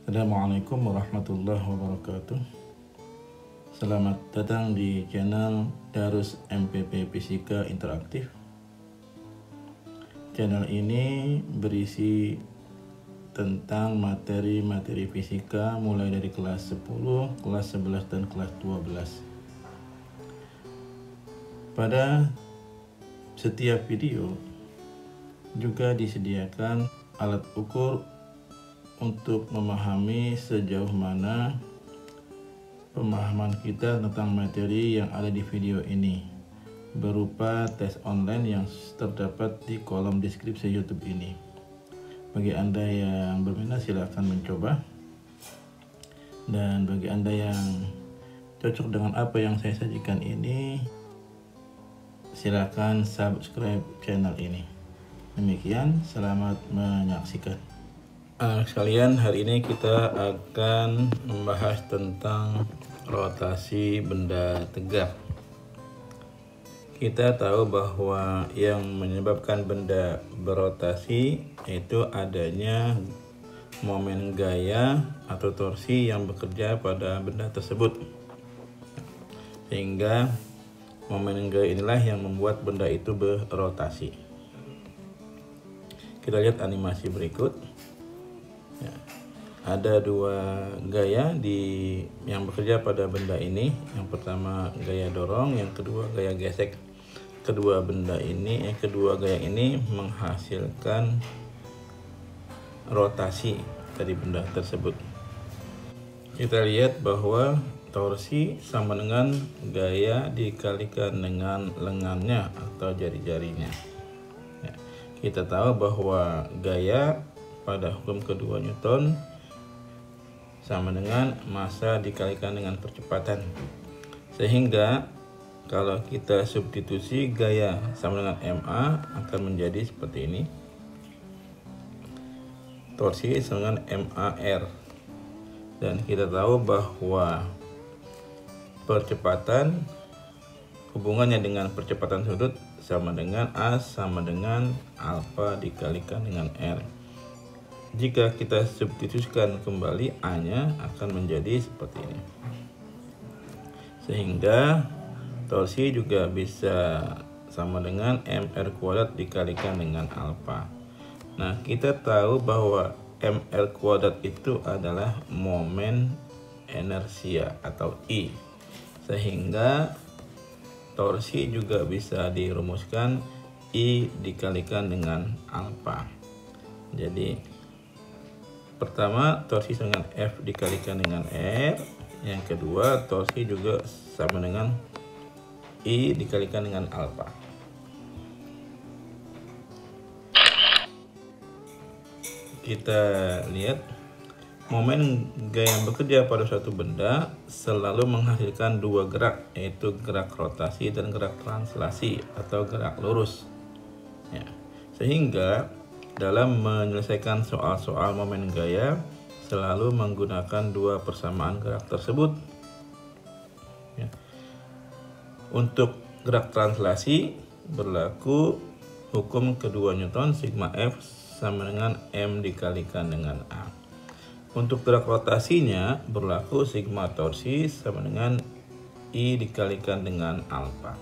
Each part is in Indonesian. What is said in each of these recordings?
Assalamualaikum warahmatullahi wabarakatuh. Selamat datang di channel Darus MPP Fisika Interaktif. Channel ini berisi tentang materi-materi fisika mulai dari kelas 10, kelas 11, dan kelas 12. Pada setiap video juga disediakan alat ukur untuk memahami sejauh mana pemahaman kita tentang materi yang ada di video ini, berupa tes online yang terdapat di kolom deskripsi YouTube ini. Bagi Anda yang berminat silahkan mencoba, dan bagi Anda yang cocok dengan apa yang saya sajikan ini, silahkan subscribe channel ini. Demikian, selamat menyaksikan. Anak sekalian, hari ini kita akan membahas tentang rotasi benda tegak. Kita tahu bahwa yang menyebabkan benda berotasi itu adanya momen gaya atau torsi yang bekerja pada benda tersebut, sehingga momen gaya inilah yang membuat benda itu berotasi. Kita lihat animasi berikut. Ya, ada dua gaya yang bekerja pada benda ini. Yang pertama gaya dorong, yang kedua gaya gesek. Kedua gaya ini menghasilkan rotasi dari benda tersebut. Kita lihat bahwa torsi sama dengan gaya dikalikan dengan lengannya atau jari-jarinya. Ya, kita tahu bahwa gaya pada hukum kedua Newton sama dengan massa dikalikan dengan percepatan, sehingga kalau kita substitusi gaya sama dengan ma akan menjadi seperti ini. Torsi sama dengan mar, dan kita tahu bahwa percepatan hubungannya dengan percepatan sudut sama dengan A sama dengan alfa dikalikan dengan R. Jika kita substitusikan kembali A-nya akan menjadi seperti ini. Sehingga torsi juga bisa sama dengan mr kuadrat dikalikan dengan alfa. Nah, kita tahu bahwa mr kuadrat itu adalah momen inersia atau I. Sehingga torsi juga bisa dirumuskan I dikalikan dengan alfa. Jadi pertama, torsi dengan F dikalikan dengan R. Yang kedua, torsi juga sama dengan I dikalikan dengan alfa. Kita lihat momen gaya yang bekerja pada suatu benda selalu menghasilkan dua gerak, yaitu gerak rotasi dan gerak translasi atau gerak lurus. Ya, sehingga dalam menyelesaikan soal-soal momen gaya selalu menggunakan dua persamaan gerak tersebut. Ya. Untuk gerak translasi berlaku hukum kedua Newton, sigma F sama dengan M dikalikan dengan A. Untuk gerak rotasinya berlaku sigma torsi sama dengan I dikalikan dengan alfa.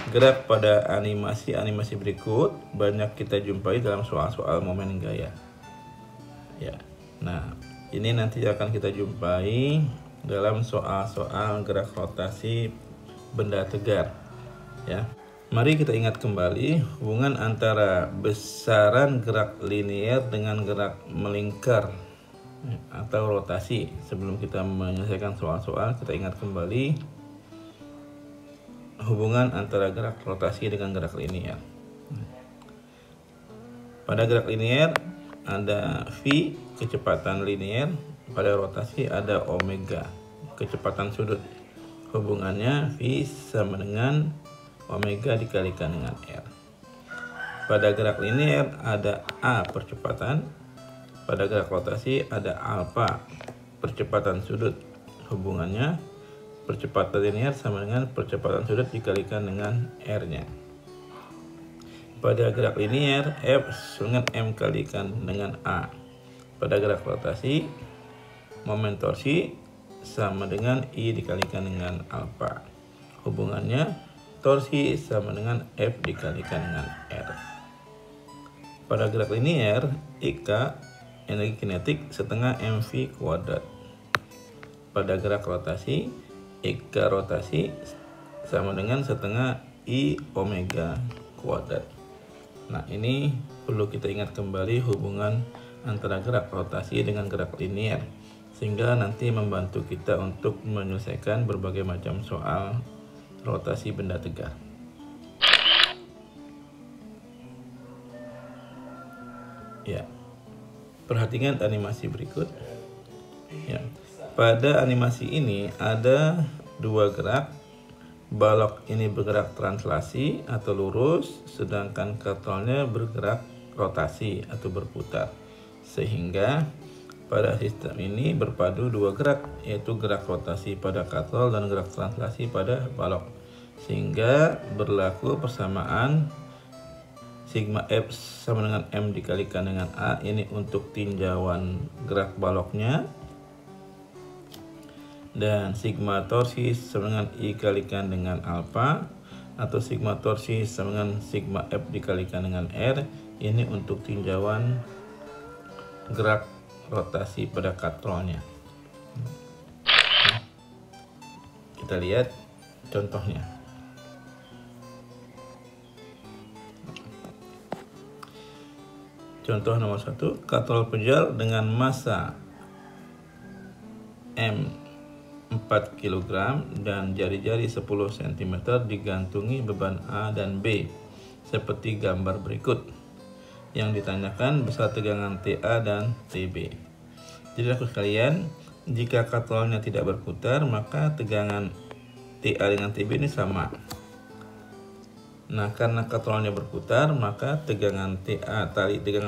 Gerak pada animasi berikut banyak kita jumpai dalam soal-soal momen gaya. Ya, nah ini nanti akan kita jumpai dalam soal-soal gerak rotasi benda tegar. Ya, mari kita ingat kembali hubungan antara besaran gerak linier dengan gerak melingkar atau rotasi. Sebelum kita menyelesaikan soal-soal, kita ingat kembali hubungan antara gerak rotasi dengan gerak linier. Pada gerak linier ada V, kecepatan linier. Pada rotasi ada omega, kecepatan sudut. Hubungannya V sama dengan omega dikalikan dengan R. Pada gerak linier ada A, percepatan. Pada gerak rotasi ada alfa, percepatan sudut. Hubungannya percepatan linier sama dengan percepatan sudut dikalikan dengan R-nya. Pada gerak linier, F dengan M kalikan dengan A. Pada gerak rotasi, momen torsi sama dengan I dikalikan dengan alfa. Hubungannya torsi sama dengan F dikalikan dengan R. Pada gerak linier, IK energi kinetik setengah mv kuadrat. Pada gerak rotasi, IK rotasi sama dengan setengah I omega kuadrat. Nah, ini perlu kita ingat kembali hubungan antara gerak rotasi dengan gerak linier, sehingga nanti membantu kita untuk menyelesaikan berbagai macam soal rotasi benda tegar. Ya, perhatikan animasi berikut. Ya, pada animasi ini ada dua gerak. Balok ini bergerak translasi atau lurus, sedangkan katrolnya bergerak rotasi atau berputar. Sehingga pada sistem ini berpadu dua gerak, yaitu gerak rotasi pada katrol dan gerak translasi pada balok. Sehingga berlaku persamaan sigma F sama dengan M dikalikan dengan A, ini untuk tinjauan gerak baloknya, dan sigma torsi sama dengan I kalikan dengan alfa, atau sigma torsi sama dengan sigma F dikalikan dengan R, ini untuk tinjauan gerak rotasi pada katrolnya. Kita lihat contohnya. Contoh nomor 1, katrol pejal dengan massa M 4 kg dan jari-jari 10 cm digantungi beban A dan B seperti gambar berikut. Yang ditanyakan besar tegangan TA dan TB. Jadi aku sekalian, jika katrolnya tidak berputar, maka tegangan TA dengan TB ini sama. Nah, karena katrolnya berputar, maka tegangan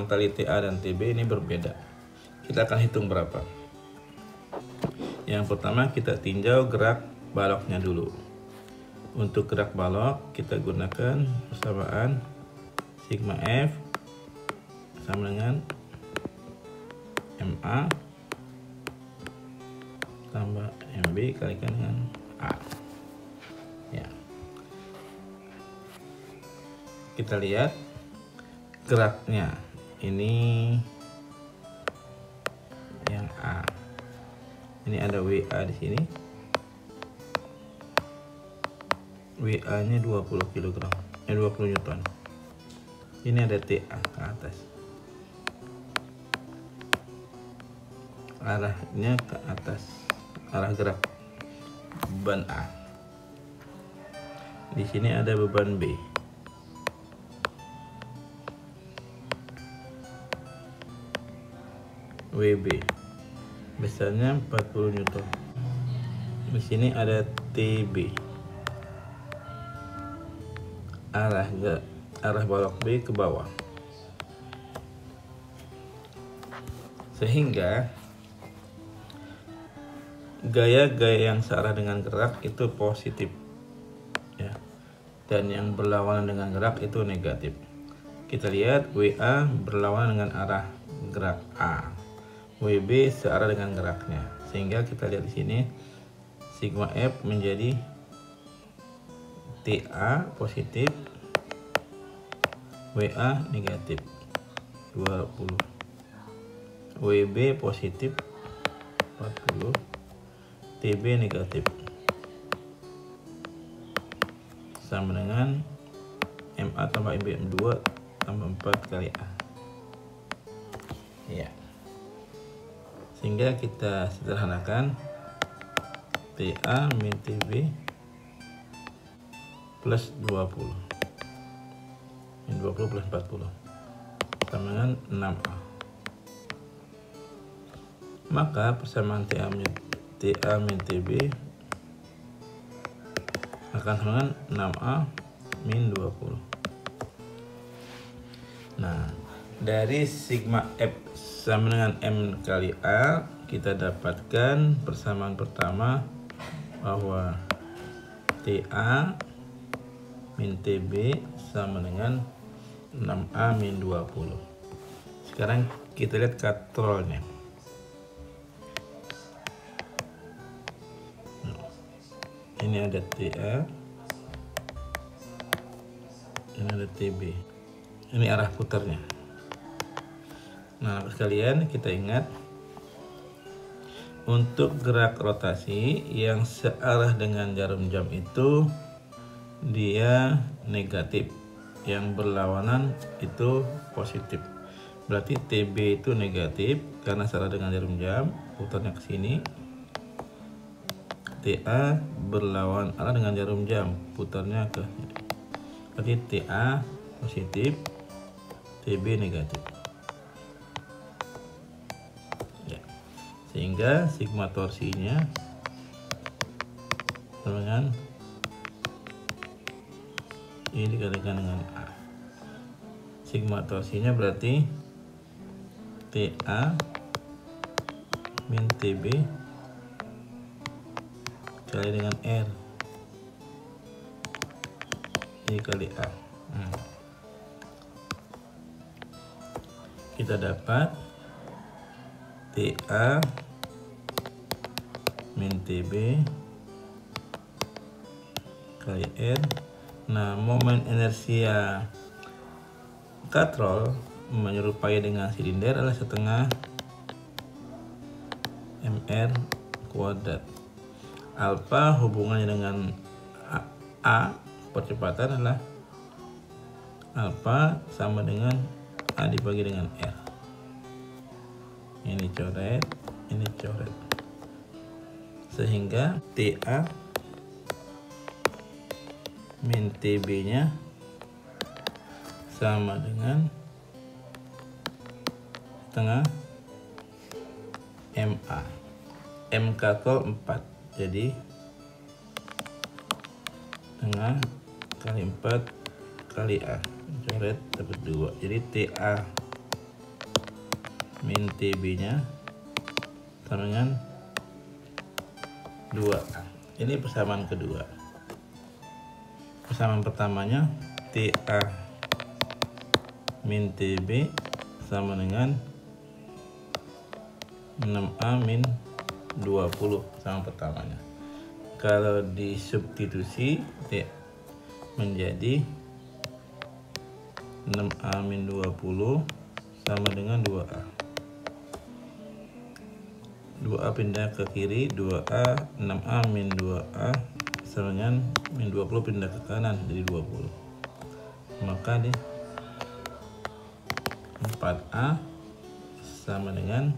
tali TA dan TB ini berbeda. Kita akan hitung berapa. Yang pertama kita tinjau gerak baloknya dulu. Untuk gerak balok kita gunakan persamaan sigma F sama dengan MA tambah MB kalikan dengan A. Ya. Kita lihat geraknya. Ini yang A. Ini ada WA di sini. WA-nya 20 kg, 20 Newton. Ini ada TA ke atas. Arahnya ke atas, arah gerak beban A. Di sini ada beban B. WB besarnya 40 Newton. Di sini ada TB. Arah balok B ke bawah. Sehingga gaya-gaya yang searah dengan gerak itu positif, ya. Dan yang berlawanan dengan gerak itu negatif. Kita lihat WA berlawanan dengan arah gerak A. WB searah dengan geraknya, sehingga kita lihat di sini sigma F menjadi TA positif, WA negatif 20, WB positif 40, TB negatif sama dengan MA tambah MB 2 tambah 4 kali A. Ya. Sehingga kita sederhanakan TA min TB plus 20. Min 20 plus 40 sama dengan 6A. Maka persamaan TA min TB akan sama dengan 6A min 20. Nah, dari sigma F sama dengan M kali A, kita dapatkan persamaan pertama bahwa TA min TB sama dengan 6A min 20. Sekarang kita lihat katrolnya. Ini ada TA, ini ada TB, ini arah putarnya. Nah, sekalian kita ingat, untuk gerak rotasi yang searah dengan jarum jam itu dia negatif, yang berlawanan itu positif. Berarti TB itu negatif karena searah dengan jarum jam, putarnya ke sini. TA berlawan arah dengan jarum jam, putarnya ke sini. Berarti TA positif, TB negatif. Ya. Sehingga sigma torsinya dengan ini dikalikan dengan A. Sigma torsinya berarti TA min TB kali dengan R dikali A. Kita dapat TA min TB kali R. Nah, momen inersia katrol menyerupai dengan silinder adalah setengah mr kuadrat. Alfa hubungannya dengan A percepatan adalah alfa sama dengan A dibagi dengan R. Ini coret, ini coret. Sehingga TA min TB nya sama dengan setengah MA. M katrol 4, jadi setengah kali 4 kali A, coret dapat 2. Jadi TA min TB nya sama dengan 2A. Ini persamaan kedua. Persamaan pertamanya TA min TB sama dengan 6A min 20 sama pertamanya. Kalau disubstitusi T menjadi 6A min 20 sama dengan 2A. 2A pindah ke kiri, 2A, 6A min 2A sama dengan min 20 pindah ke kanan jadi 20. Maka di 4A sama dengan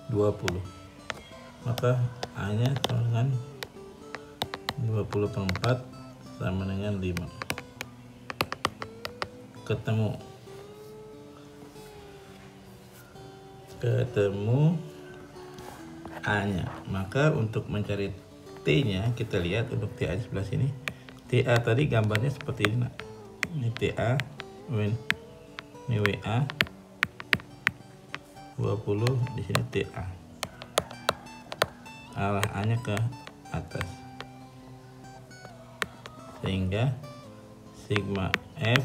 20. Maka A nya sama dengan 20 per 4 sama dengan 5. Ketemu A nya. Maka untuk mencari T nya kita lihat untuk TA di sebelah sini. TA tadi gambarnya seperti ini, nak. Ini TA, ini WA 20, di sini TA. Arah A nya ke atas. Sehingga sigma F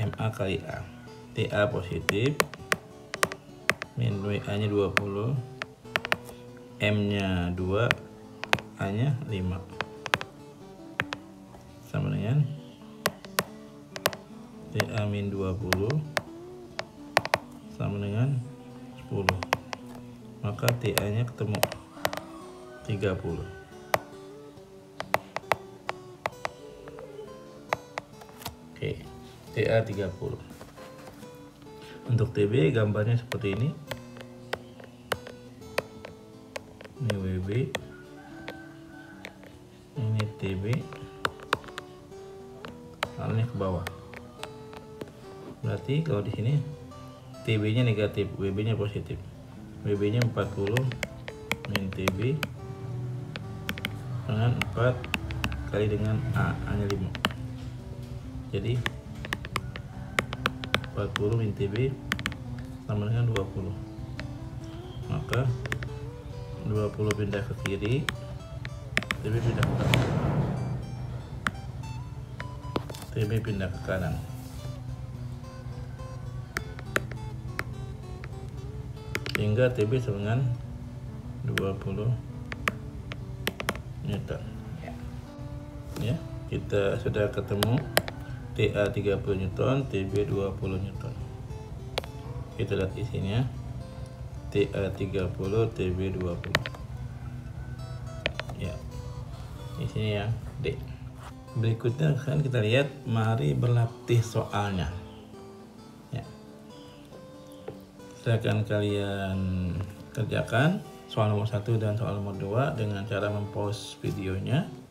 MA kali A. TA positif, min WA nya 20, M nya 2, A nya 5, sama dengan TA min 20 sama dengan 10. Maka TA nya ketemu 30. Oke, TA 30. Untuk TB gambarnya seperti ini. Ini WB, ini TB, arahnya ke bawah. Berarti kalau di sini TB nya negatif, WB nya positif. WB nya 40 min TB dengan 4 kali dengan A nya 5. Jadi 40 min TB sama dengan 20. Maka 20 pindah ke kiri, TB pindah ke kanan. TB pindah ke kanan. Sehingga TB sama dengan 20 Newton. Ya, kita sudah ketemu TA 30 Newton, TB 20 Newton. Kita lihat isinya. TA 30, TB 20. Ya. Di sini yang D. Berikutnya kan kita lihat, mari berlatih soalnya. Ya. Silakan kalian kerjakan soal nomor 1 dan soal nomor 2 dengan cara mempause videonya.